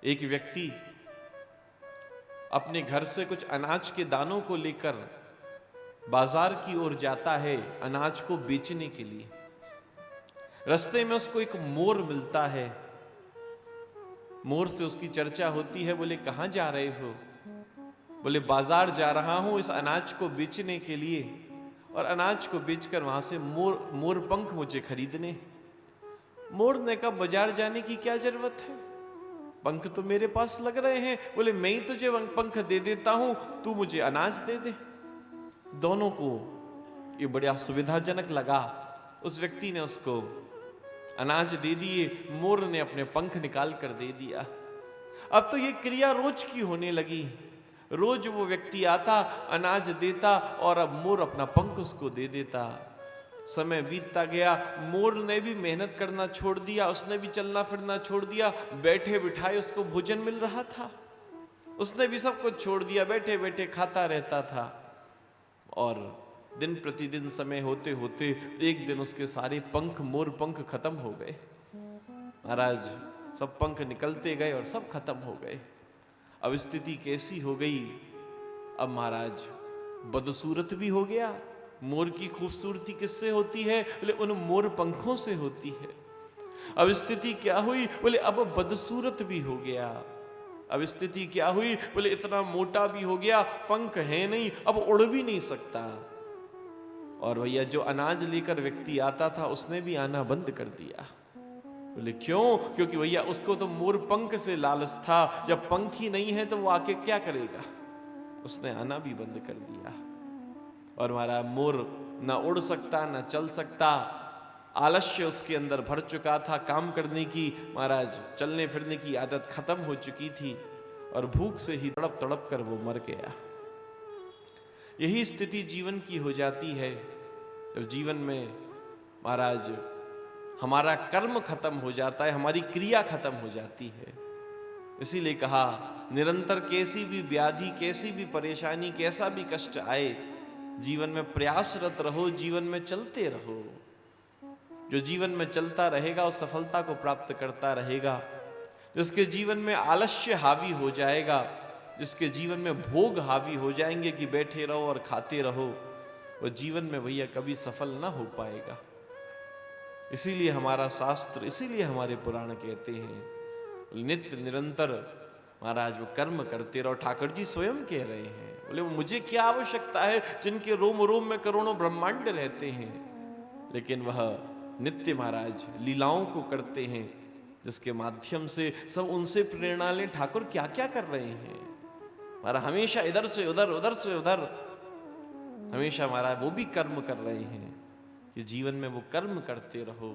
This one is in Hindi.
एक व्यक्ति अपने घर से कुछ अनाज के दानों को लेकर बाजार की ओर जाता है अनाज को बेचने के लिए। रास्ते में उसको एक मोर मिलता है। मोर से उसकी चर्चा होती है। बोले कहां जा रहे हो? बोले बाजार जा रहा हूं इस अनाज को बेचने के लिए, और अनाज को बेचकर वहां से मोर पंख मुझे खरीदने। मोर ने कहा बाजार जाने की क्या जरूरत है, पंख तो मेरे पास लग रहे हैं। बोले मैं ही तुझे पंख दे देता हूं, तू मुझे अनाज दे दे। दोनों को ये बड़ा सुविधाजनक लगा। उस व्यक्ति ने उसको अनाज दे दिए, मोर ने अपने पंख निकाल कर दे दिया। अब तो ये क्रिया रोज की होने लगी। रोज वो व्यक्ति आता, अनाज देता, और अब मोर अपना पंख उसको दे देता। समय बीतता गया, मोर ने भी मेहनत करना छोड़ दिया, उसने भी चलना फिरना छोड़ दिया। बैठे बिठाए उसको भोजन मिल रहा था, उसने भी सब कुछ छोड़ दिया, बैठे बैठे खाता रहता था। और दिन प्रतिदिन समय होते होते एक दिन उसके सारे पंख, मोर पंख खत्म हो गए। महाराज सब पंख निकलते गए और सब खत्म हो गए। अब स्थिति कैसी हो गई? अब महाराज बदसूरत भी हो गया। मोर की खूबसूरती किससे होती है? बोले उन मोर पंखों से होती है। अब स्थिति क्या हुई? बोले अब बदसूरत भी हो गया। अब स्थिति क्या हुई? बोले इतना मोटा भी हो गया, पंख है नहीं, अब उड़ भी नहीं सकता। और भैया जो अनाज लेकर व्यक्ति आता था उसने भी आना बंद कर दिया। बोले क्यों? क्योंकि भैया उसको तो मोर पंख से लालच था, जब पंख ही नहीं है तो वो आके क्या करेगा? उसने आना भी बंद कर दिया। और हमारा मोर ना उड़ सकता ना चल सकता, आलस्य उसके अंदर भर चुका था, काम करने की, महाराज चलने फिरने की आदत खत्म हो चुकी थी, और भूख से ही तड़प तड़प कर वो मर गया। यही स्थिति जीवन की हो जाती है जब जीवन में महाराज हमारा कर्म खत्म हो जाता है, हमारी क्रिया खत्म हो जाती है। इसीलिए कहा निरंतर कैसी भी व्याधि, कैसी भी परेशानी, कैसा भी कष्ट आए, जीवन में प्रयासरत रहो, जीवन में चलते रहो। जो जीवन में चलता रहेगा वो सफलता को प्राप्त करता रहेगा। जिसके जीवन में आलस्य हावी हो जाएगा, जिसके जीवन में भोग हावी हो जाएंगे कि बैठे रहो और खाते रहो, वो जीवन में भैया कभी सफल ना हो पाएगा। इसीलिए हमारा शास्त्र, इसीलिए हमारे पुराण कहते हैं नित्य निरंतर महाराज वो कर्म करते रहो। ठाकुर जी स्वयं कह रहे हैं, बोले मुझे क्या आवश्यकता है जिनके रोम रोम में करोड़ों ब्रह्मांड रहते हैं, लेकिन वह नित्य महाराज लीलाओं को करते हैं जिसके माध्यम से सब उनसे प्रेरणा लें। ठाकुर क्या क्या कर रहे हैं, हमारा हमेशा इधर से उधर, उधर से उधर, हमेशा महाराज वो भी कर्म कर रहे हैं कि जीवन में वो कर्म करते रहो।